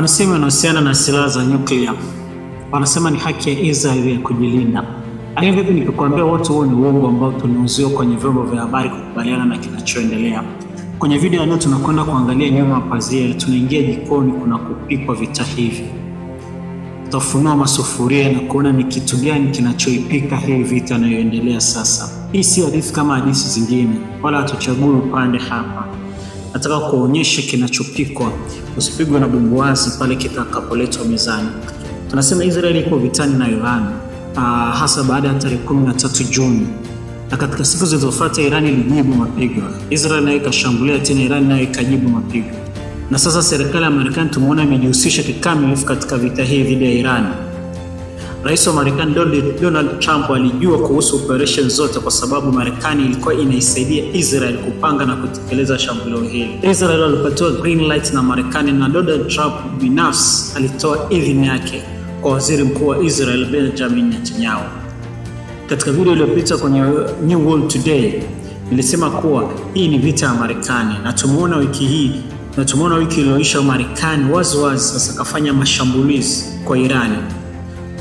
Wanasema wanahusiana na silaha za nyuklia. Wanasema ni haki ya Israel ya kujilinda. Lakini vipi nikikwambia watu huo ni uongo ambao tunauziwa kwenye vyombo vya habari kukubaliana na kinachoendelea. Kwenye video ya leo tunakwenda kuangalia nyuma ya pazia, tunaingia jikoni kuna kupikwa vita hivi. Tutafunua masufuria na kuona ni kitu gani kinachoipika hii vita inayoendelea sasa. Hii si hadithi kama hadithi zingine, wala hatuchagui upande hapa. Nataka kuonyesha kinachopikwa, usipigwe na bumbuazi pale kitakapoletwa mezani. Tunasema Israeli iko vitani na Iran, hasa baada ya tarehe 13 Juni. Na katika siku zilizofuata Iran ilijibu mapigo. Israeli nayo ikashambulia tena, Iran nayo ikajibu mapigo. Na sasa serikali ya Marekani tumeona imejihusisha kikamilifu katika vita hii dhidi ya Iran. Rais wa Marekani Donald Trump alijua kuhusu operation zote kwa sababu Marekani ilikuwa inaisaidia Israel kupanga na kutekeleza shambulio hili. Israel walipatiwa green light na Marekani na Donald Trump binafsi alitoa idhini yake kwa waziri mkuu wa Israel Benjamin Netanyahu. Katika video iliyopita kwenye New World Today nilisema kuwa hii ni vita ya Marekani na tumeona wiki iliyoisha Marekani wazi sasa kafanya mashambulizi kwa Iran.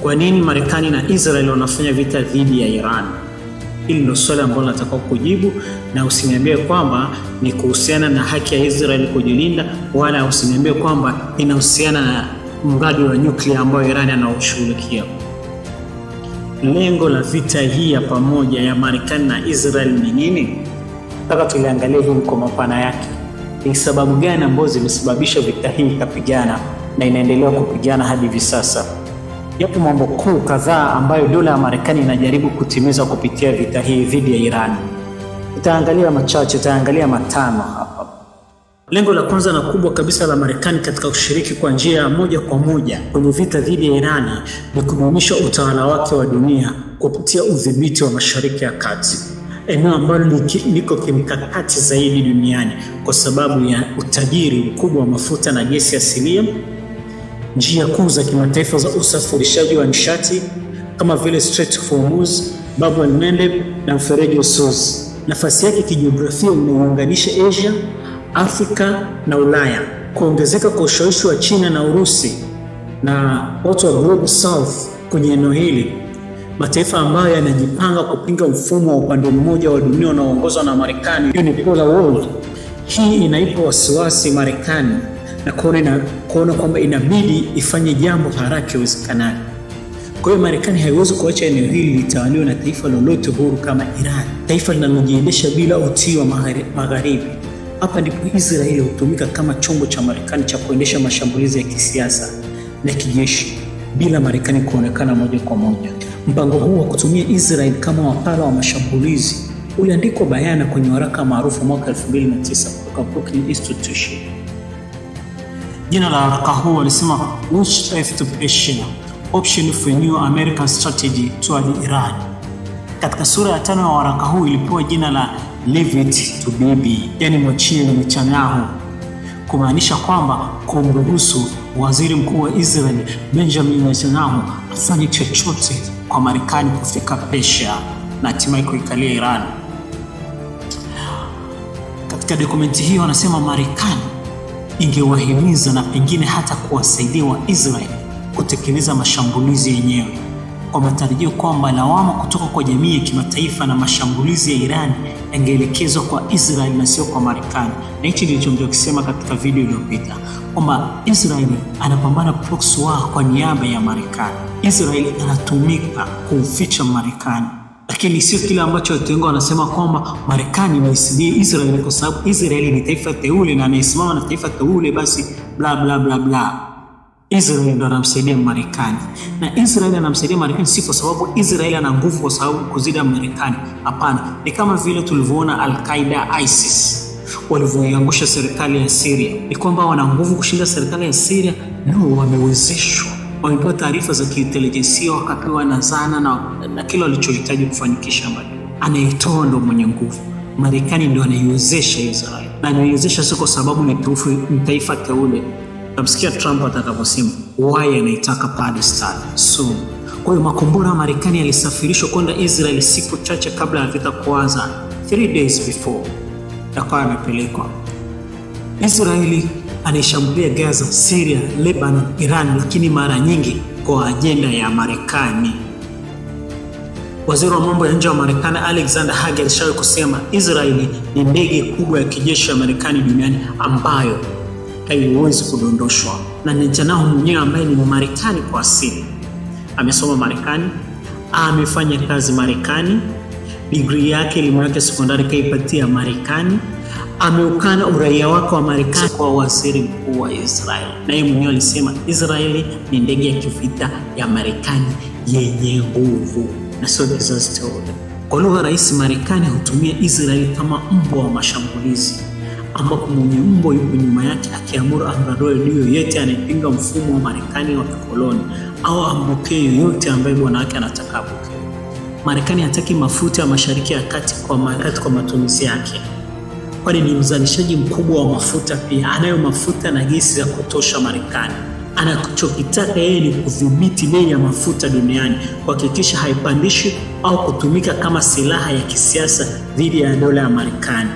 Kwa nini Marekani na Israel wanafanya vita dhidi ya Iran? Hili ndio swali ambalo nataka kujibu, na usiniambie kwamba ni kuhusiana na haki ya Israel kujilinda, wala usiniambie kwamba inahusiana na mradi wa nyuklia ambao Iran anaoshughulikia. Lengo la vita hii ya pamoja ya Marekani na Israel ni nini? Nataka tuliangalie hili kwa mapana yake. Ni sababu gani ambazo zimesababisha vita hii ikapigana na inaendelea kupigana hadi hivi sasa? Yapo mambo kuu kadhaa ambayo dola ya Marekani inajaribu kutimiza kupitia vita hii dhidi ya Iran. Tutaangalia machache, tutaangalia matano hapa. Lengo la kwanza na kubwa kabisa la Marekani katika kushiriki kwa njia moja kwa moja kwenye vita dhidi ya Iran ni kudumisha utawala wake wa dunia kupitia udhibiti wa Mashariki ya Kati, eneo ambalo liko kimkakati zaidi duniani kwa sababu ya utajiri mkubwa wa mafuta na gesi asilia, njia kuu za kimataifa za usafirishaji wa nishati kama vile Strait of Hormuz, Bab el-Mandeb na mfereji wa Suez. Nafasi yake kijiografia inaunganisha Asia, Afrika na Ulaya. Kuongezeka kwa ushawishi wa China na Urusi na watu wa Global South kwenye eneo hili, mataifa ambayo yanajipanga kupinga mfumo wa upande mmoja wa dunia unaoongozwa na Marekani, unipolar world. Hii inaipa wasiwasi Marekani na kuona kwamba inabidi ifanye jambo haraka iwezekanavyo. Kwa hiyo Marekani haiwezi kuacha eneo hili litawaliwe na taifa lolote huru kama Iran, taifa linalojiendesha bila utii wa magharibi. Hapa ndipo Israeli hutumika kama chombo cha Marekani cha kuendesha mashambulizi ya kisiasa na kijeshi bila Marekani kuonekana moja kwa moja. Mpango huu wa kutumia Israeli kama wakala wa mashambulizi uliandikwa bayana kwenye waraka maarufu mwaka 2009 kutoka Brookings Institution. Jina la waraka huu walisema Which Path to Persia, Option for New American Strategy toward Iran. Katika sura ya 5 ya waraka huu ilipewa jina la Leave it to Bibi, yani mwachie Netanyahu, kumaanisha kwamba kumruhusu waziri mkuu wa Israel Benjamin Netanyahu afanye chochote kwa Marekani kufika Persia na hatimaye kuikalia Iran. Katika dokumenti hii wanasema Marekani ingewahimiza na pengine hata kuwasaidia wa Israel kutekeleza mashambulizi yenyewe, kwa matarajio kwamba lawama kutoka kwa jamii ya kimataifa na mashambulizi ya Iran yangeelekezwa kwa Israel na sio kwa Marekani. Na hichi ndicho nilikisema katika video iliyopita kwamba Israel anapambana proxy war kwa niaba ya Marekani. Israel anatumika kuficha Marekani, lakini sio kile ambacho watu wengi wanasema kwamba Marekani inaisaidia Israel kwa sababu Israel ni taifa teule na anasimama na taifa teule basi bla bla bla bla. Israel ndo anamsaidia Marekani, na Israel anamsaidia Marekani si kwa sababu Israel ana nguvu kwa sababu kuzidi Marekani. Hapana, ni kama vile tulivyoona Al-Qaeda, ISIS walivyoiangusha serikali ya Syria. Ni kwamba wana nguvu kushinda serikali ya Syria? No, wamewezeshwa. Wamepewa taarifa za kiintelijensia, wakapewa na zana na kila walichohitaji kufanikisha mbali. Anayetoa ndo mwenye nguvu. Marekani ndo anaiwezesha Israel. Na anaiwezesha sio kwa sababu ni taifa teule. Tamsikia Trump atakaposema why anaitaka Palestine soon. Kwa hiyo makombora ya Marekani yalisafirishwa kwenda Israel siku chache kabla ya vita kuanza, 3 days before yakawa yamepelekwa. Israeli anaishambulia Gaza, Syria, Lebanon, Iran, lakini mara nyingi kwa ajenda ya Marekani. Waziri wa mambo ya nje wa Marekani Alexander Haig alishawahi kusema Israeli ni ndege kubwa ya kijeshi ya Marekani duniani ambayo haiwezi kudondoshwa. Na Netanyahu mwenyewe ambaye ni Marekani kwa asili, amesoma Marekani, amefanya kazi Marekani, degree yake elimu yake sekondari kaipatia Marekani, ameukana uraia wake wa Marekani kwa waziri mkuu wa Israeli. Na yeye mwenyewe alisema Israeli ni ndege ya kivita ya Marekani yenye nguvu na sio kizazi cha oda. Kwa lugha rahisi, Marekani hutumia Israeli kama mbwa wa mashambulizi, ambapo mwenye mbwa yuko nyuma yake akiamuru amradoe yoyote anayepinga mfumo wa Marekani wa kikoloni au ambokee yoyote ambaye bwana wake anataka apokee. Marekani hataki mafuta ya Mashariki ya Kati kwa matumizi yake, kwani ni mzalishaji mkubwa wa mafuta pia. Anayo mafuta na gesi ya kutosha Marekani. Anachokitaka yeye ni kudhibiti bei ya mafuta duniani, kuhakikisha haipandishi au kutumika kama silaha ya kisiasa dhidi ya dola ya Marekani.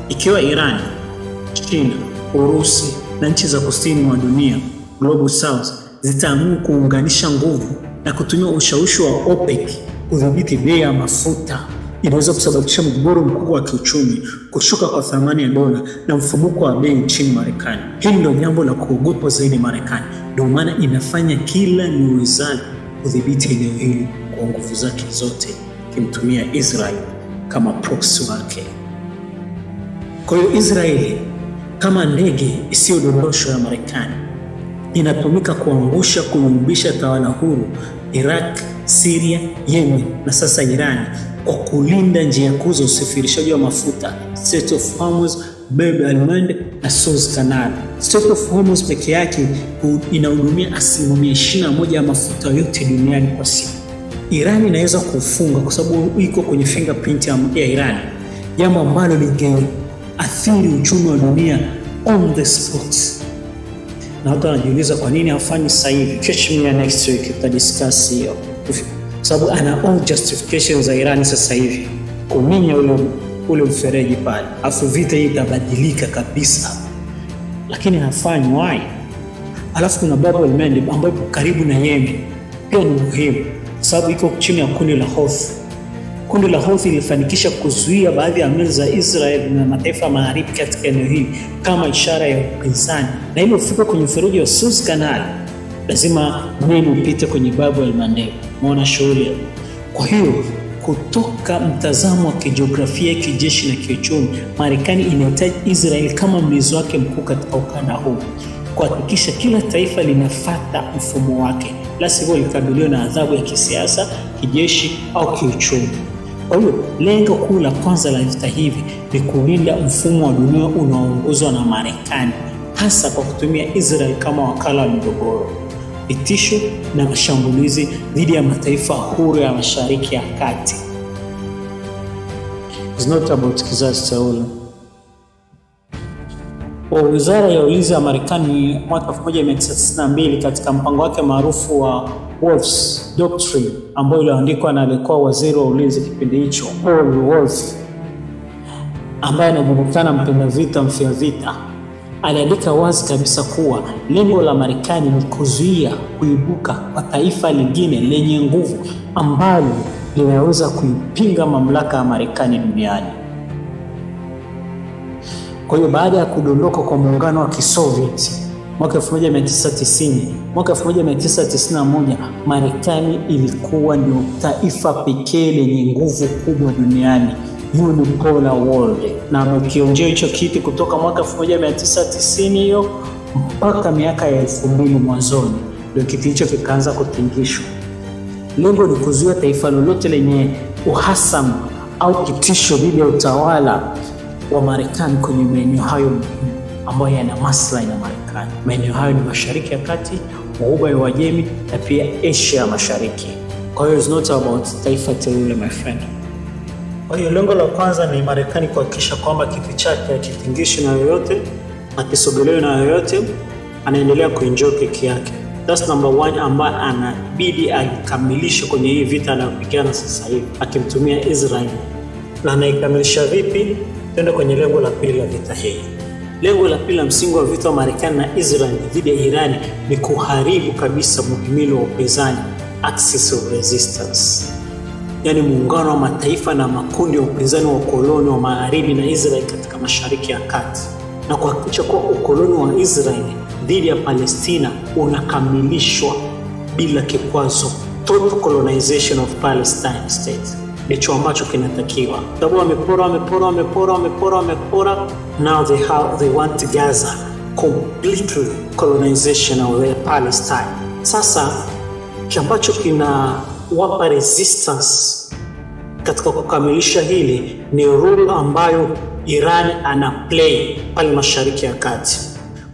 Ikiwa Iran, China, Urusi na nchi za kusini mwa dunia, Global South, zitaamua kuunganisha nguvu na kutumia ushawishi wa OPEC kudhibiti bei ya mafuta, inaweza kusababisha mgogoro mkubwa wa kiuchumi, kushuka kwa thamani ya dola na mfumuko wa bei nchini Marekani. Hili ndio jambo la kuogopwa zaidi Marekani. Ndio maana inafanya kila liwezalo kudhibiti eneo hili kwa nguvu zake zote, kimtumia Israeli kama proxy wake. Kwa hiyo Israeli kama ndege isiyodondoshwa ya Marekani inatumika kuangusha, kuyumbisha tawala huru Iraq, Syria, Yemen na sasa Iran, kwa kulinda njia kuu za usafirishaji wa mafuta, Strait of Hormuz, Bab el-Mandeb na Suez Canal. Strait of Hormuz peke yake inahudumia 21% ya mafuta yote duniani kwa siku. Iran inaweza kufunga kwa sababu iko kwenye fingerprint ya Iran, jambo ambalo lingeathiri uchumi wa dunia on the spot. Na watu wanajiuliza kwa nini hafanyi sasa hivi. Catch me next week tutadiscuss hiyo. Sababu ana all justifications za Iran sasa hivi kuminya ule mfereji pale, afu vita hii itabadilika kabisa, lakini hafanyi. Why? Alafu kuna Bab el-Mandeb ambayo karibu na Yemen, pia ni muhimu sababu iko chini ya kundi la Houthi. Kundi la Houthi ilifanikisha kuzuia baadhi ya meli za Israel na mataifa magharibi katika eneo hili kama ishara ya upinzani, na ili ufike kwenye mfereji wa Suez Canal lazima meli upite kwenye Bab el-Mandeb. Muona shughuli. Kwa hiyo kutoka mtazamo wa kijiografia, kijeshi na kiuchumi, Marekani inahitaji Israel kama mlinzi wake mkuu katika ukanda huu, kuhakikisha kila taifa linafuata mfumo wake, la sivyo likabiliwa na adhabu ya kisiasa, kijeshi au kiuchumi. Kwa hiyo lengo kuu la kwanza la vita hivi ni kulinda mfumo wa dunia unaoongozwa na Marekani, hasa kwa kutumia Israel kama wakala wa migogoro, vitisho na mashambulizi dhidi ya mataifa huru ya Mashariki ya Kati. It's not about kizazi cha ule. Wizara ya Ulinzi ya Marekani mwaka 1992 katika mpango wake maarufu wa Wolf's Doctrine, ambayo iliandikwa na alikuwa waziri wa ulinzi kipindi hicho, Paul Wolf, ambaye anajulikana mpenda vita, mfia vita, aliandika wazi kabisa kuwa lengo la Marekani ni kuzuia kuibuka kwa taifa lingine lenye nguvu ambalo linaweza kuipinga mamlaka ya Marekani duniani. Kwa hiyo baada ya kudondoka kwa muungano wa Kisoviet mwaka 1990, mwaka 1991 Marekani ilikuwa ndio taifa pekee lenye nguvu kubwa duniani, unipolar world, na amekionjea hicho kiti kutoka mwaka 1990 hiyo mpaka miaka ya 2000 mwanzoni, ndio kiti hicho kikaanza kutingishwa. Lengo ni kuzuia taifa lolote lenye uhasama au kitisho dhidi ya utawala wa Marekani kwenye maeneo hayo ambayo yana maslahi na Marekani. Maeneo hayo ni Mashariki ya Kati, Ghuba ya Uajemi na pia Asia Mashariki. Kwa hiyo it's not about taifa teule, my friend. Kwa hiyo lengo la kwanza ni Marekani kuhakikisha kwamba kiti chake hakitingishwi na yoyote, hakisogelewi na yoyote, anaendelea kuenjoy keki yake. That's number 1 ambaye anabidi akamilishe kwenye hii vita anayopigana sasa hivi akimtumia Israel. Na anaikamilisha vipi? Twende kwenye lengo la pili la vita hii. Lengo la pili la msingi wa vita wa Marekani na Israel dhidi ya Iran ni kuharibu kabisa muhimili wa upinzani, axis of resistance, yani muungano wa mataifa na makundi ya upinzani wa ukoloni wa Magharibi na Israel katika Mashariki ya Kati, na kuhakikisha kuwa ukoloni wa Israel dhidi ya Palestina unakamilishwa bila kikwazo. Total colonization of Palestine state ndicho ambacho kinatakiwa. Sababu wamepora. Now they want Gaza, completely colonization of Palestine. Sasa ambacho kinawapa resistance katika kukamilisha hili ni role ambayo Iran ana play pale Mashariki ya Kati,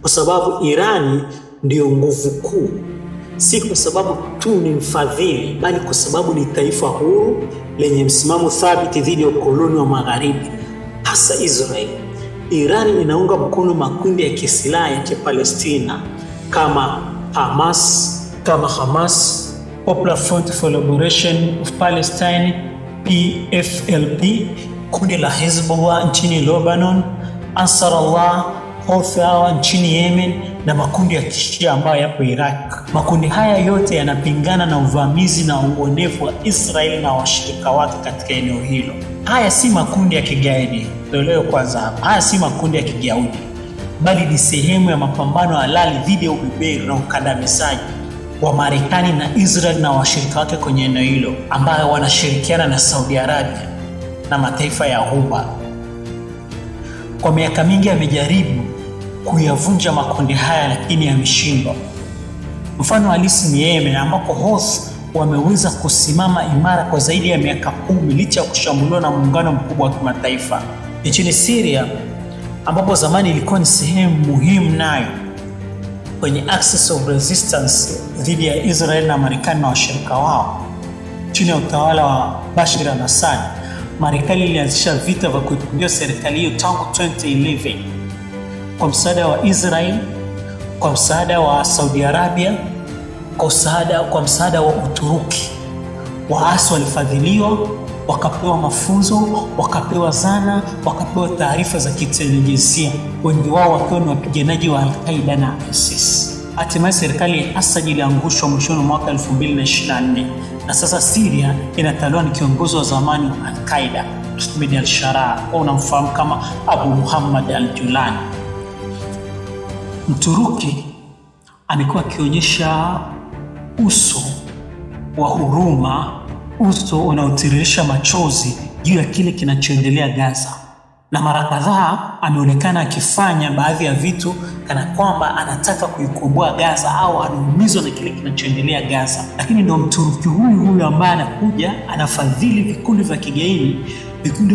kwa sababu Iran ndio nguvu kuu, si kwa sababu tu ni mfadhili, bali kwa sababu ni taifa huru lenye msimamo thabiti dhidi ya ukoloni wa Magharibi, hasa Israel. Iran inaunga mkono makundi ya kisilaha ya Palestina kama Hamas, Popular Front for Liberation of Palestine PFLP, kundi la Hezbollah nchini Lebanon, Ansarallah Houthi nchini Yemen, na makundi ya Kishia ambayo yapo Iraq. Makundi haya yote yanapingana na uvamizi na uonevu wa Israeli na washirika wake katika eneo hilo. Haya si makundi ya kigaidi, leo kwanza hapa. Haya si makundi ya kigaidi, bali ni sehemu ya mapambano halali dhidi ya ubeberu na ukandamizaji wa Marekani na Israel na washirika wake kwenye eneo hilo, ambao wanashirikiana na Saudi Arabia na mataifa ya Ghuba. Kwa miaka mingi amejaribu kuyavunja makundi haya, lakini yameshindwa. Mfano halisi ni Yemen, ambako Houthi wameweza kusimama imara kwa zaidi ya miaka 10 licha ya kushambuliwa na muungano mkubwa wa kimataifa. Nchini Syria, ambapo zamani ilikuwa ni sehemu muhimu nayo kwenye axis of resistance dhidi ya Israel na Marekani na washirika wao chini ya utawala wa Bashar al-Assad, Marekani ilianzisha vita vya kuipindua serikali hiyo tangu 2011 kwa msaada wa Israel, kwa msaada wa Saudi Arabia, kwa msaada wa Uturuki. Waasi walifadhiliwa, wakapewa mafunzo, wakapewa zana, wakapewa taarifa za kiintelijensia, wengi wao wakiwa ni wapiganaji wa Al-Qaeda na ISIS. Hatimaye serikali ya Assad iliangushwa mwishoni mwa mwaka 2024, na sasa Syria inatawaliwa na kiongozi wa zamani wa Al-Qaeda, Ahmed al-Sharaa, au unamfahamu kama Abu Muhammad al-Julani. Mturuki amekuwa akionyesha uso wa huruma, uso unaotiririsha machozi juu ya kile kinachoendelea Gaza, na mara kadhaa ameonekana akifanya baadhi ya vitu kana kwamba anataka kuikomboa Gaza au anaumizwa na kile kinachoendelea Gaza. Lakini ndio Mturuki huyu ambaye anakuja anafadhili vikundi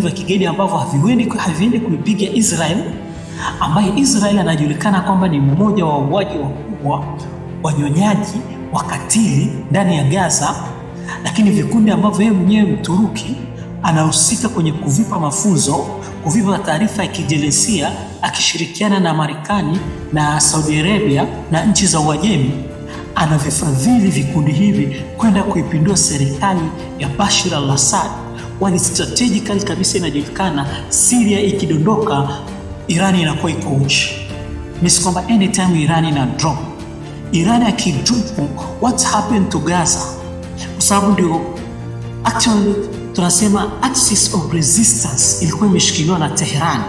vya kigaidi ambavyo haviendi kuipiga Israel, ambaye Israel anajulikana kwamba ni mmoja wa wauaji wakubwa, wanyonyaji, wakatili ndani ya Gaza. Lakini vikundi ambavyo yeye mwenyewe Mturuki anahusika kwenye kuvipa mafunzo, kuvipa taarifa ya kijelensia, akishirikiana na Marekani na Saudi Arabia na nchi za Uajemi, anavifadhili vikundi hivi kwenda kuipindua serikali ya Bashar al-Assad. Wani strategically kabisa inajulikana, Syria ikidondoka, Iran inakuwa iko uchi. Misi kwamba anytime Iran ina drop, Iran akidrop, what happened to Gaza? Kwa sababu ndio actually tunasema axis of resistance ilikuwa imeshikiliwa na Tehran.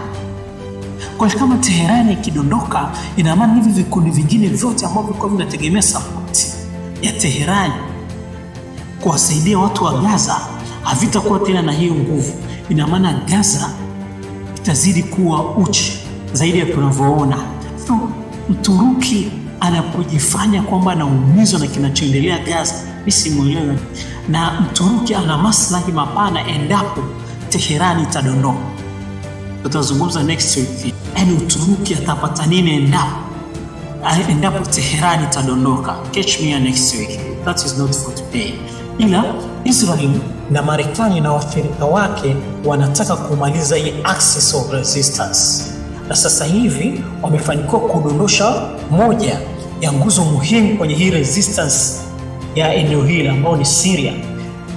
Kwa hiyo kama Tehran ikidondoka, ina maana hivi vikundi vingine vyote ambavyo vilikuwa vinategemea support ya Tehran kuwasaidia watu wa Gaza havitakuwa tena na hiyo nguvu. Ina maana Gaza itazidi kuwa uchi zaidi ya tunavyoona. So Mturuki anapojifanya kwamba anaumizwa na kinachoendelea Gaza, mimi simuelewi. Na Mturuki ana maslahi mapana endapo Tehran itadondoka. Tutazungumza next week. Yaani Uturuki atapata nini endapo Tehran itadondoka? Catch me next week. That is not for today. Ila Israel na Marekani na washirika wake wanataka kumaliza hii axis of resistance. Na sasa hivi wamefanikiwa kudondosha moja ya nguzo muhimu kwenye hii resistance ya eneo hili ambao ni Syria.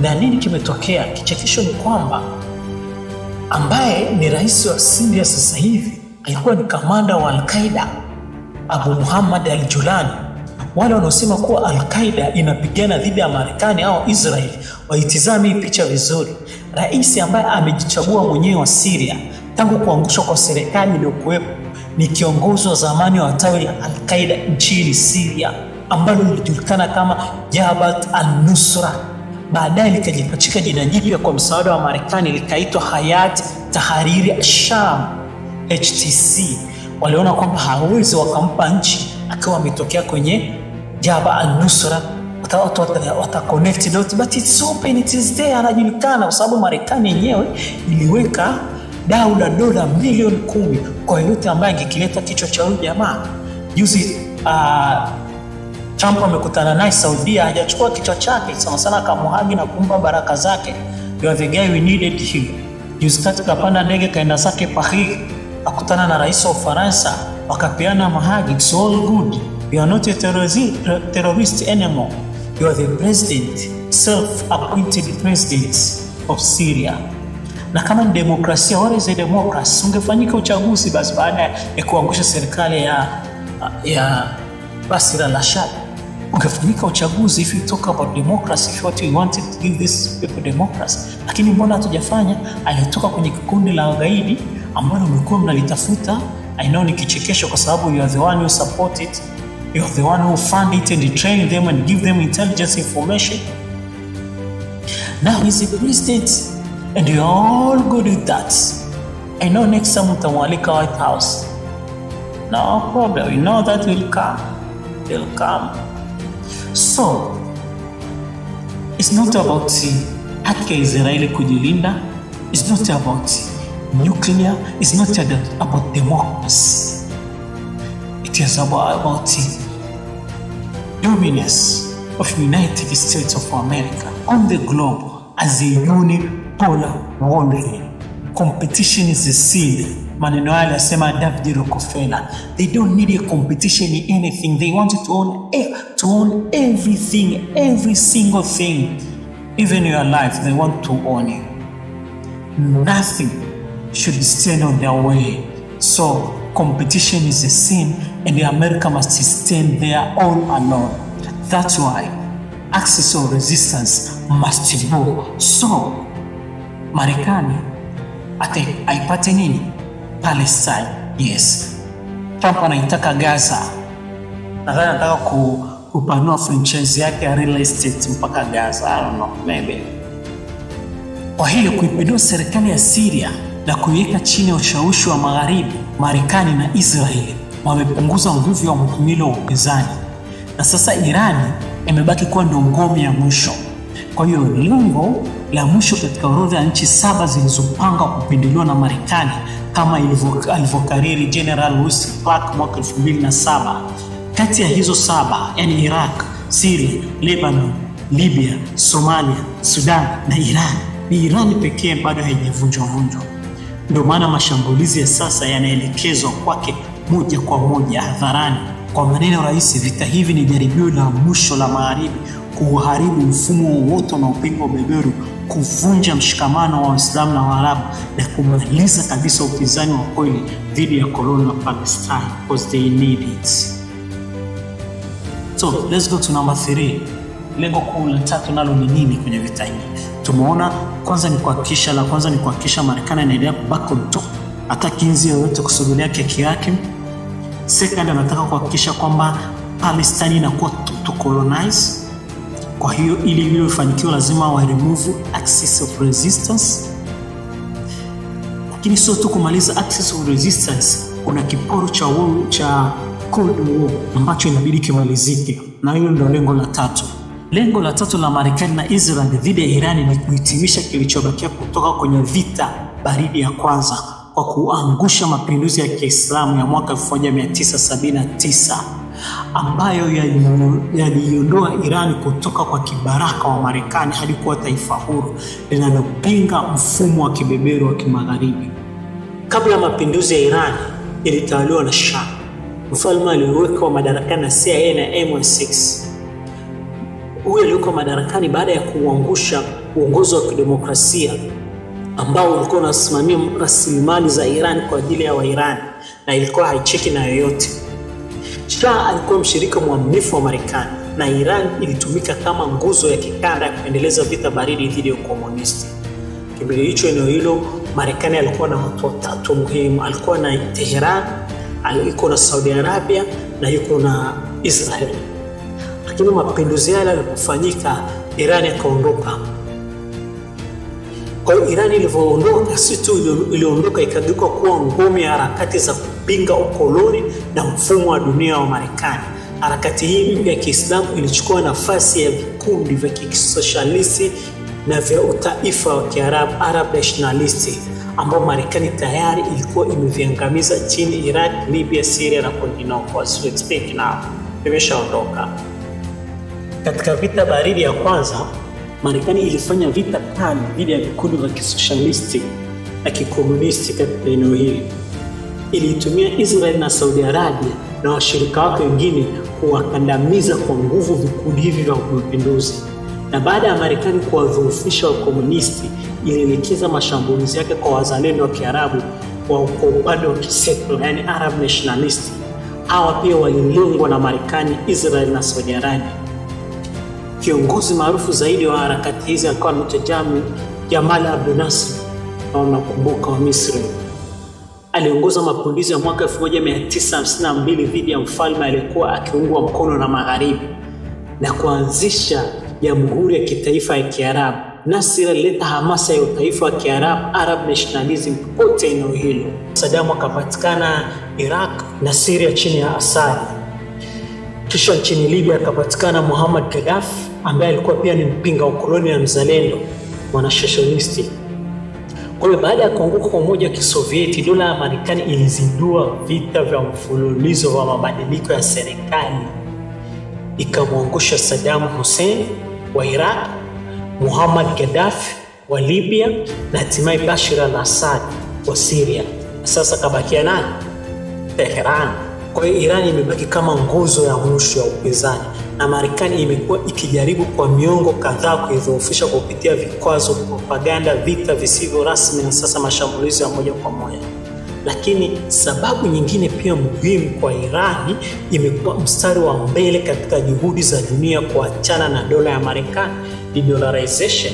Na nini kimetokea? Kichekesho ni kwamba ambaye ni rais wa Syria sasa hivi alikuwa ni kamanda wa Al-Qaeda, Abu Muhammad al-Julani. Wale wanaosema kuwa Al-Qaeda inapigana dhidi ya Marekani au Israel, waitizame hii picha vizuri. Rais ambaye amejichagua mwenyewe wa Syria tangu kuangushwa kwa serikali iliyokuwepo ni kiongozi wa zamani wa tawi la Al-Qaeda nchini Syria ambalo lilijulikana kama Jabhat al-Nusra. Baadaye likajipachika jina jipya kwa msaada wa Marekani likaitwa Hayat Tahrir al-Sham, HTC. Waliona kwamba hawezi wakampa nchi akiwa ametokea kwenye Jabhat al-Nusra, wata connect dot, but it's open, it is there, anajulikana kwa sababu Marekani yenyewe iliweka dau la dola milioni 10 kwa yote ambaye angekileta kichwa cha huyu jamaa. Juzi Trump amekutana naye Saudi, hajachukua kichwa chake, sana akamuhagi na kumpa baraka zake. You are the guy we needed him. Juzi kati kapanda ndege kaenda zake Paris, akutana na rais wa Ufaransa, wakapeana mahagi. It's all good. You are not a terrorist anymore. You are the president, self-appointed president of Syria. Na kama ni demokrasia, what is a democracy? Ungefanyika uchaguzi basi baada ya kuangusha serikali ya Bashar al-Assad. Ungefanyika uchaguzi if you talk about democracy, if what you wanted to give these people democracy. Lakini mbona hatujafanya? Alitoka kwenye kikundi la wagaidi ambalo mlikuwa mnalitafuta. I know ni kichekesho kwa sababu you are the one who support it. You are the one who fund it and train them and give them intelligence information. Now he's the president and you're all good with that. I know next time utamwalika White House. No problem. You know that will come. They'll come. So, it's not about haki ya Israeli kujilinda. It's not about nuclear. It's not about democracy. It is about dominance of United States of America on the globe as a unipolar world. Competition is the seed. Maneno yale yasema David Rockefeller. They don't need a competition in anything. They want to own everything, every single thing. Even your life, they want to own you. Nothing should stand on their way. So competition is a sin and America must stand there all alone. That's why axis of resistance must go. So Marekani aipate nini? Palestine. Yes. Trump anaitaka Gaza. Nadhani anataka kupanua franchise yake ya real estate mpaka Gaza. I don't know, maybe. Kwa hiyo kuipindua serikali ya Syria na kuiweka chini ya ushawishi wa magharibi, Marekani na Israeli wamepunguza nguvu ya muhimili wa upinzani. Na sasa Irani imebaki kuwa ndio ngome ya mwisho. Kwa hiyo lengo la mwisho katika orodha ya nchi 7 zilizopanga kupinduliwa na Marekani kama alivyokariri General Louis Clark mwaka 2007. Kati ya hizo 7, yani Iraq, Syria, Lebanon, Libya, Somalia, Sudan na Iran, ni Iran pekee bado haijavunjwa. Ndio maana mashambulizi ya sasa yanaelekezwa kwake moja kwa moja hadharani. Kwa maneno rais, vita hivi ni jaribio la mwisho la magharibi kuharibu mfumo wote unaopinga ubeberu, kuvunja mshikamano wa Waislamu na Waarabu na kumaliza kabisa upinzani wa kweli dhidi ya koloni la Palestine, because they need it. So let's go to number 3. Lengo kuu la 3 nalo ni nini kwenye vita hii? Tumeona kwanza ni kuhakikisha Marekani inaendelea kubaki on top, hata kinzi yoyote kusogelea keki yake. Second, anataka kuhakikisha kwamba Palestine inakuwa to colonize. Kwa hiyo ili hilo lifanikiwe lazima wa remove axis of resistance. Lakini sio tu kumaliza axis of resistance, kuna kiporo cha Cold War ambacho inabidi kimalizike, na hilo ndio lengo la 3. Lengo la 3 la Marekani na Israel dhidi ya Iran ni kuhitimisha kilichobakia kutoka kwenye vita baridi ya kwanza kwa kuangusha mapinduzi ya Kiislamu ya mwaka 1979 ambayo yaliondoa Iran kutoka kwa kibaraka wa Marekani hadi kuwa taifa huru linalopinga mfumo wa kibeberu wa kimagharibi. Kabla ya mapinduzi ya Iran ilitawaliwa na Shah, mfalme aliyewekwa madarakani na CIA na MI6. Huyo alikuwa madarakani baada ya kuangusha uongozi wa kidemokrasia ambao ulikuwa unasimamia rasilimali za Iran kwa ajili ya Wairani. na ilikuwa haicheki na yoyote. Shah alikuwa mshirika mwaminifu wa Marekani na Iran ilitumika kama nguzo ya kikanda kuendeleza vita baridi dhidi ya ukomunisti. Kipindi hicho eneo hilo Marekani alikuwa na watu watatu muhimu. Alikuwa na Tehran, alikuwa na Saudi Arabia na yuko na Israel. Lakini mapinduzi yale yalipofanyika, Iran ikaondoka. Kwa hiyo Iran ilivyoondoka, si tu iliondoka, ikageuka kuwa ngome ya harakati za kupinga ukoloni na mfumo wa dunia wa Marekani. Harakati hii mpya ya Kiislamu ilichukua nafasi ya vikundi vya kisosialisti na vya utaifa wa Kiarabu, Arab nationalisti, ambao Marekani tayari ilikuwa imeviangamiza chini Iraq, Libya, Syria na kwingineko. As we speak now, imeshaondoka. Katika vita baridi ya kwanza, Marekani ilifanya vita kali dhidi ya vikundi vya kisosialisti na kikomunisti katika eneo hili. Ilitumia Israel na Saudi Arabia na washirika wake wengine kuwakandamiza kwa nguvu vikundi hivi vya mapinduzi. Na baada ya Marekani kuwadhoofisha wakomunisti, ilielekeza mashambulizi yake kwa wazalendo wa Kiarabu kwa upande wa kisekula, yani Arab nationalisti. Hawa pia walilengwa na Marekani, Israel na Saudi Arabia. Kiongozi maarufu zaidi wa harakati hizi alikuwa anaitwa Jamal Abdel Nasser, nakumbuka, wa Misri. Aliongoza mapinduzi ya mwaka 1952 dhidi ya mfalme aliyekuwa akiungwa mkono na Magharibi na kuanzisha Jamhuri ya Kitaifa ya Kiarabu. Nasser alileta hamasa ya utaifa wa Kiarabu, Arab nationalism, kote eneo hilo. Saddam akapatikana Iraq na Syria chini ya Assad. Kisha nchini Libya akapatikana Muammar Gaddafi ambaye alikuwa pia ni mpinga ukoloni na mzalendo, mwanasosialisti. Kwa hiyo baada ya kuanguka kwa Umoja wa Kisovieti, dola ya Marekani ilizindua vita vya mfululizo wa mabadiliko ya serikali. Ikamwangusha Saddam Hussein wa Iraq, Muammar Gaddafi wa Libya na hatimaye Bashar al-Assad wa Syria. Sasa kabakia nani? Tehran. Kwa hiyo Iran imebaki kama nguzo ya mwisho ya upinzani, na Marekani imekuwa ikijaribu kwa miongo kadhaa kuidhoofisha kupitia vikwazo, propaganda, vita visivyo rasmi na sasa mashambulizi ya moja kwa moja. Lakini sababu nyingine pia muhimu kwa Iran, imekuwa mstari wa mbele katika juhudi za dunia kuachana na dola ya Marekani, ni dollarization.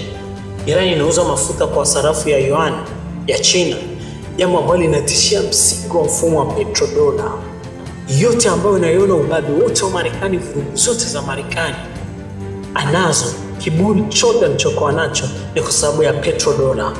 Iran inauza mafuta kwa sarafu ya yuan ya China, jambo ambalo linatishia msingi wa mfumo wa petrodola. Yote ambayo unaiona ubabe wote wa Marekani, vurugu zote za Marekani anazo, kiburi chote alichokuwa nacho ni kwa sababu ya petrodola.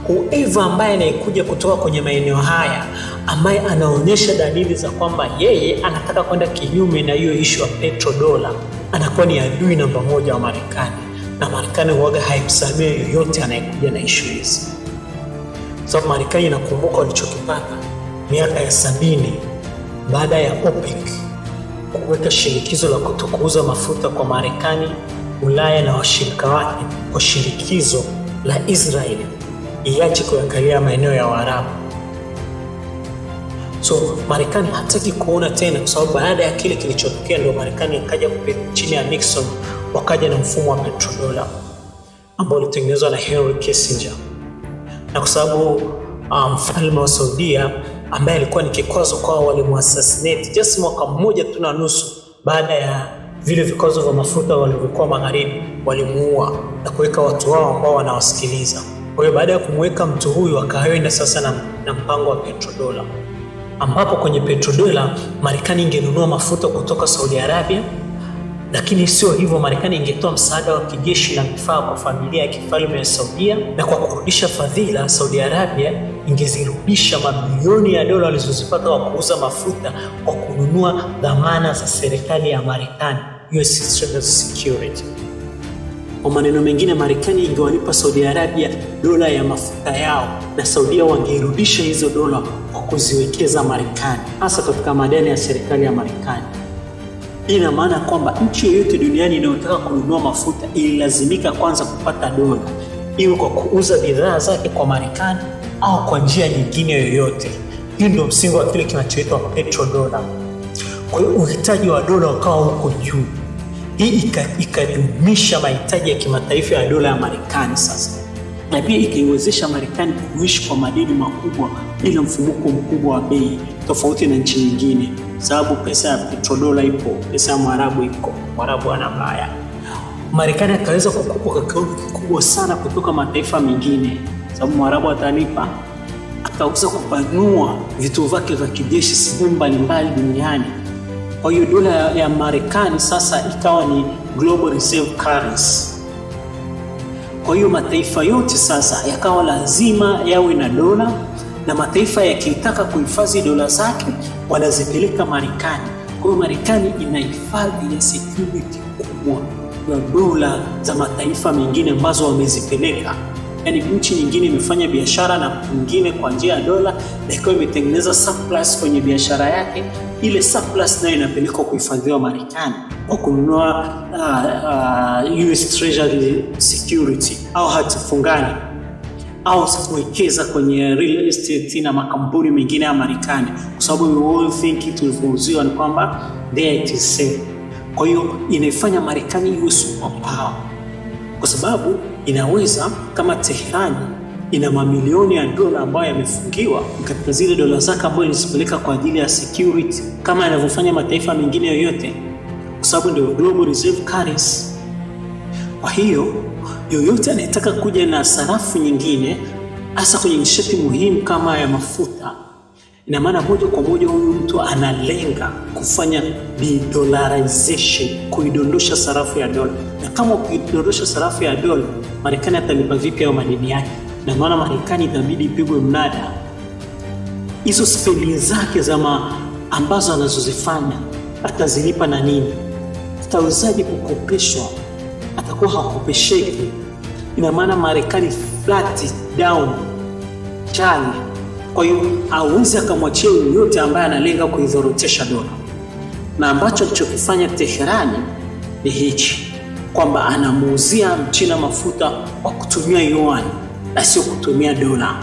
Whoever ambaye anaikuja kutoka kwenye maeneo haya, ambaye anaonyesha dalili za kwamba yeye anataka kwenda kinyume na hiyo issue ya petrodola, anakuwa ni adui namba moja wa Marekani, na Marekani huaga haimsamehe yoyote anayekuja na issue hizi. Sababu Marekani inakumbuka walichokipata miaka ya 70 baada ya OPEC kuweka shinikizo la kutokuuza mafuta kwa Marekani, Ulaya na washirika wake, kwa shinikizo la Israeli iache kuangalia maeneo ya Waarabu. So Marekani hataki kuona tena, kwa sababu baada ya kile kilichotokea ndio Marekani ikaja chini ya Nixon wakaja na mfumo wa petrodola ambao ulitengenezwa na Henry Kissinger. Na kwa sababu mfalme wa Saudia ambaye alikuwa ni kikwazo kwao, walimuassassinate just mwaka mmoja tu na nusu baada ya vile vikwazo vya mafuta walivyokuwa Magharibi, walimuua na kuweka watu wao ambao wanawasikiliza. Kwa hiyo baada ya kumweka mtu huyu, akaenda sasa na mpango wa petrodola, ambapo kwenye petrodola Marekani ingenunua mafuta kutoka Saudi Arabia. Lakini sio hivyo, Marekani ingetoa msaada wa kijeshi na vifaa kwa familia ya kifalme ya Saudia, na kwa kurudisha fadhila, Saudi Arabia ingezirudisha mabilioni ya dola walizozipata kwa kuuza mafuta kwa kununua dhamana za serikali ya Marekani, US Strategic Security. Kwa maneno mengine, Marekani ingewalipa Saudi Arabia dola ya mafuta yao, na Saudia wangerudisha hizo dola kwa kuziwekeza Marekani, hasa katika madeni ya serikali ya Marekani. Hii ina maana kwamba nchi yoyote duniani inayotaka kununua mafuta ililazimika kwanza kupata dola, iwe kwa kuuza bidhaa zake kwa Marekani au kwa njia nyingine yoyote. Hii ndio msingi wa kile kinachoitwa petrodola. Kwa hiyo uhitaji wa dola ukawa huko juu. Hii ikadumisha mahitaji ya kimataifa ya dola ya Marekani sasa. Na pia ikaiwezesha Marekani kuishi kwa madeni makubwa ila mfumuko mkubwa wa bei tofauti na nchi nyingine, sababu pesa ya petrodola ipo, pesa ya Mwarabu iko, Mwarabu ana baya. Marekani akaweza kukopa kwa kiwango kikubwa sana kutoka mataifa mengine, sababu Mwarabu atalipa, akaweza kupanua vituo vyake vya kijeshi sehemu mbalimbali duniani. Kwa hiyo dola ya Marekani sasa ikawa ni global reserve currency. Kwa hiyo mataifa yote sasa yakawa lazima yawe na dola, na mataifa yakitaka kuhifadhi dola zake wanazipeleka Marekani. Kwa hiyo Marekani inahifadhi ya security kubwa ya dola za mataifa mengine ambazo wamezipeleka. Yaani nchi nyingine imefanya biashara na nyingine kwa njia ya dola, na ikawa imetengeneza surplus kwenye biashara yake. Ile surplus nayo inapelekwa kuhifadhiwa Marekani kwa kununua US Treasury security au hati fungani, au kuwekeza kwenye real estate na makampuni mengine ya Marekani, kwa sababu we all think tulivyouziwa ni kwamba there it is safe. Kwa hiyo inaifanya Marekani iwe superpower, kwa sababu inaweza, kama Tehran ina mamilioni ya dola ambayo yamefungiwa katika zile dola zake ambayo inazipeleka kwa ajili ya security, kama yanavyofanya mataifa mengine yoyote, kwa sababu ndio global reserve currency. Kwa hiyo yoyote anayetaka kuja na sarafu nyingine, hasa kwenye nishati muhimu kama ya mafuta, ina maana moja kwa moja huyu mtu analenga kufanya de-dollarization, kuidondosha sarafu ya dola. Na kama kuidondosha sarafu ya dola, Marekani atalipa vipi hayo madeni yake? Na maana Marekani itabidi ipigwe mnada. Hizo spending zake ambazo anazozifanya atazilipa na nini? Atawezaje kukopeshwa? Atakuwa hakopesheki. Ina maana Marekani flat down chali. Kwa hiyo hawezi akamwachia yoyote ambaye analenga kuidhorotesha dola. Na ambacho alichokifanya Teherani ni hichi, kwamba anamuuzia Mchina mafuta kwa kutumia yuan na sio kutumia dola.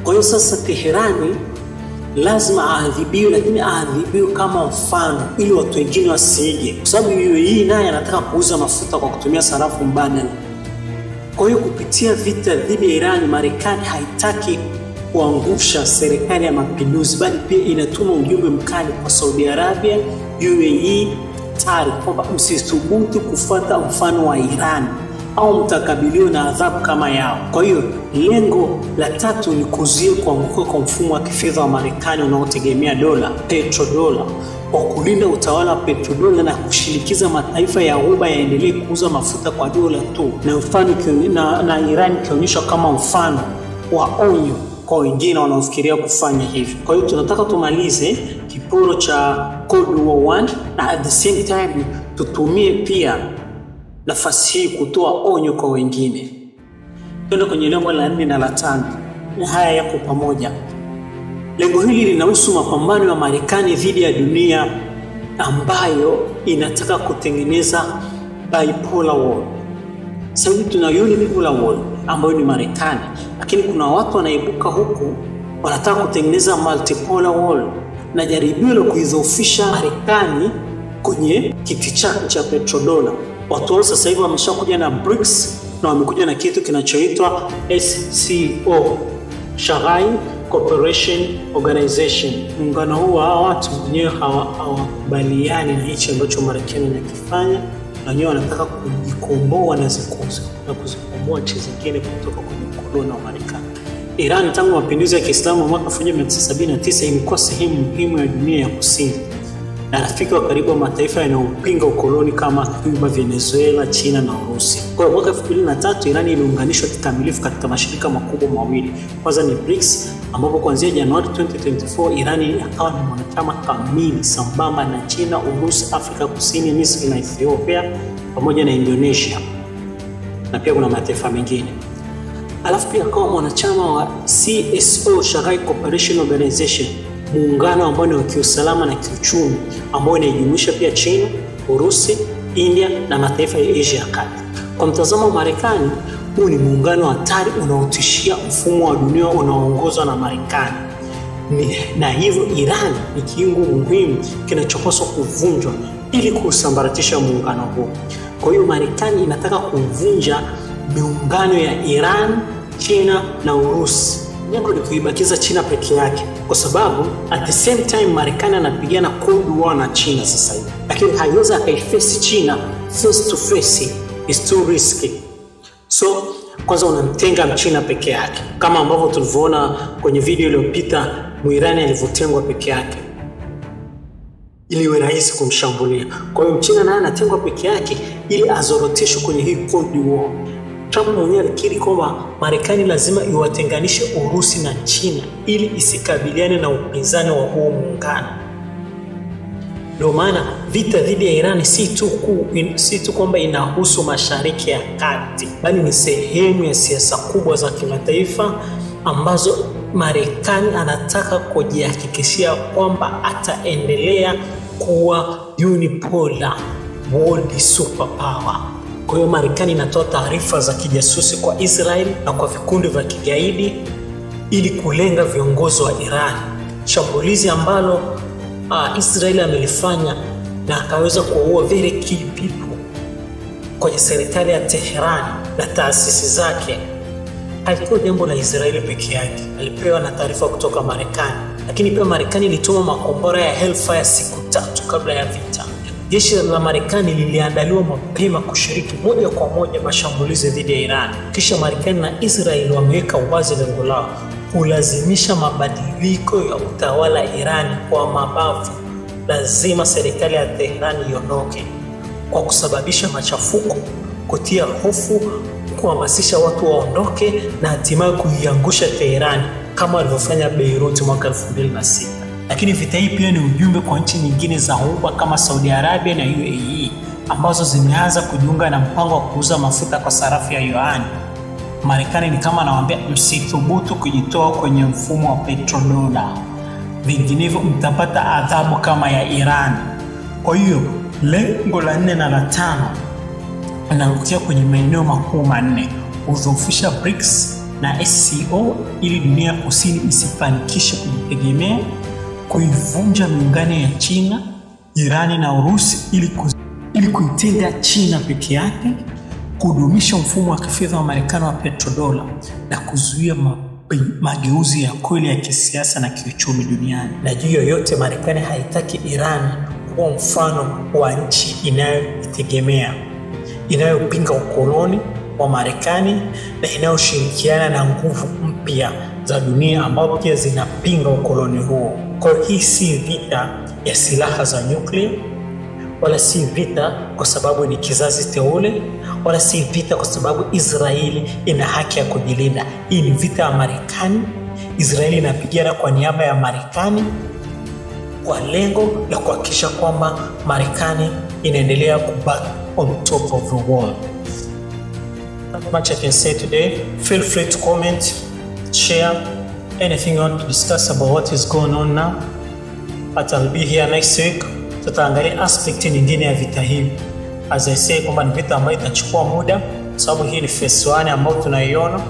Kwa hiyo sasa Teherani lazima aadhibiwe, lakini aadhibiwe kama mfano ili watu wengine wasiige, kwa sababu UAE naye anataka kuuza mafuta kwa kutumia sarafu mbadala. Kwa hiyo kupitia vita dhidi ya Iran, Marekani haitaki kuangusha serikali ya mapinduzi, bali pia inatuma ujumbe mkali kwa Saudi Arabia, UAE, Qatar, kwamba msithubutu kufuata mfano wa Iran au mtakabiliwa na adhabu kama yao. Kwa hiyo lengo la tatu ni kuzuia kuanguka kwa mfumo wa kifedha wa Marekani unaotegemea dola, petrodola, kwa kulinda utawala wa petrodola na kushinikiza mataifa ya Ghuba yaendelee kuuza mafuta kwa dola tu, na mfano na Iran ikionyeshwa kama mfano wa onyo kwa wengine wanaofikiria kufanya hivyo. Kwa hiyo tunataka tumalize kiporo cha Cold War 1 na at the same time tutumie pia nafasi hii kutoa onyo kwa wengine. Twende kwenye lengo la 4 na la 5. Haya yako pamoja. Lengo hili linahusu mapambano ya Marekani dhidi ya dunia ambayo inataka kutengeneza bipolar world. Sasa tuna unipolar world ambayo ni Marekani, lakini kuna watu wanaibuka huku wanataka kutengeneza multipolar world, na jaribio la kuidhoofisha Marekani kwenye kiti chake cha petrodola. Watu wao sasa hivi wameshakuja na BRICS na wamekuja na kitu kinachoitwa SCO, Shanghai Cooperation Organization. Muungano huu wa watu wenyewe hawakubaliani na hichi ambacho Marekani inakifanya, na wenyewe wanataka kujikomboa na kuzikomboa nchi zingine kutoka kwenye ukoloni wa Marekani. Iran tangu mapinduzi ya Kiislamu mwaka 1979 ilikuwa sehemu muhimu ya dunia ya kusini na rafiki wa karibu wa mataifa yanayopinga ukoloni kama Cuba, Venezuela, China na Urusi. Kwa mwaka 2003 Iran iliunganishwa kikamilifu katika mashirika makubwa mawili. Kwanza ni BRICS, ambapo kuanzia Januari 2024 Iran ikawa ni mwanachama kamili sambamba na China, Urusi, Afrika Kusini, Misri na Ethiopia pamoja na Indonesia. Na pia kuna mataifa mengine. Alafu pia akawa mwanachama wa CSO, Shanghai Cooperation Organization, muungano ambao ni wa kiusalama na kiuchumi ambao inajumuisha pia China, Urusi, India na mataifa ya Asia kati. Kwa mtazamo wa Marekani, huu ni muungano hatari unaotishia mfumo wa dunia unaoongozwa na Marekani. Na hivyo Iran ni kiungo muhimu kinachopaswa kuvunjwa ili kusambaratisha muungano huu. Kwa hiyo Marekani inataka kuvunja miungano ya Iran, China na Urusi lengo ni kuibakiza China peke yake, kwa sababu at the same time Marekani anapigana Cold War na China sasa hivi, lakini haiwezi akaiface China face to face, is too risky. So kwanza unamtenga Mchina peke yake, kama ambavyo tulivyoona kwenye video iliyopita Muirani alivyotengwa peke yake ili iwe rahisi kumshambulia. Kwa hiyo Mchina naye anatengwa peke yake ili azoroteshwe kwenye hii Cold War. Trump mwenyewe alikiri kwamba Marekani lazima iwatenganishe Urusi na China ili isikabiliane na upinzani wa huo muungano. Ndio maana vita dhidi ya Iran si tu kwamba inahusu Mashariki ya Kati, bali ni sehemu ya siasa kubwa za kimataifa ambazo Marekani anataka kujihakikishia kwamba ataendelea kuwa unipolar world superpower. Kwa hiyo Marekani inatoa taarifa za kijasusi kwa Israel na kwa vikundi vya kigaidi ili kulenga viongozi wa Iran. Shambulizi ambalo Israel amelifanya na akaweza kuua very key people kwenye serikali ya Tehran na taasisi zake, haikuwa jambo la Israeli peke yake. Alipewa na taarifa kutoka Marekani, lakini pia Marekani ilituma makombora ya Hellfire siku 3 kabla ya vita. Jeshi la Marekani liliandaliwa mapema kushiriki moja kwa moja mashambulizi dhidi ya Iran. Kisha Marekani na Israel wameweka wazi lengo lao, kulazimisha mabadiliko ya utawala Iran kwa mabavu. Lazima serikali ya Tehran iondoke, kwa kusababisha machafuko, kutia hofu, kuhamasisha watu waondoke na hatimaye kuiangusha Tehran kama walivyofanya Beirut mwaka 2006. Lakini vita hii pia ni ujumbe kwa nchi nyingine za Ghuba kama Saudi Arabia na UAE ambazo zimeanza kujiunga na mpango wa kuuza mafuta kwa sarafu ya yuan. Marekani ni kama anawaambia msithubutu kujitoa kwenye mfumo wa petrodola, vinginevyo mtapata adhabu kama ya Iran. Kwa hiyo lengo la 4 na la 5 linarukia kwenye maeneo makuu manne: kudhoofisha BRICS na SCO ili dunia kusini isifanikishe kujitegemea, kuivunja miungano ya China, Irani na Urusi ili kuitenga China peke yake, kudumisha mfumo wa kifedha wa Marekani wa petrodola na kuzuia mageuzi ya kweli ya kisiasa na kiuchumi duniani. Na juu yoyote, Marekani haitaki Iran kuwa mfano wa nchi inayojitegemea, inayopinga ukoloni wa Marekani na inayoshirikiana na nguvu mpya za dunia ambapo pia zinapinga ukoloni huo. Kwa hii si vita ya silaha za nyuklia, wala si vita kwa sababu ni kizazi teule, wala si vita kwa sababu Israeli ina haki ya kujilinda. Hii ni vita ya Marekani. Israeli inapigana kwa niaba ya Marekani kwa lengo la kuhakikisha kwamba Marekani inaendelea kubaki on top of the world. Not much I can say today. Feel free to comment, share anything you want to discuss about what is going on now. But I'll be here next week. Tutaangalia aspect nyingine ya vita hii. As I say, kwamba ni vita ambayo itachukua muda, sababu hii ni phase 1 ambayo tunaiona.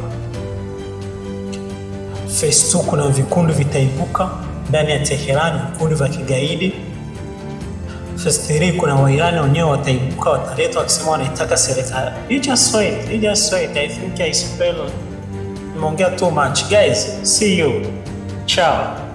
Phase 2 kuna vikundi vitaibuka ndani ya Tehran, vikundi vya kigaidi. Phase 3 kuna Wairani wenyewe wataibuka, wataleta wakisema wanaitaka serikali. You just wait. I think I spell. Nimeongea too much. Guys, see you. Ciao.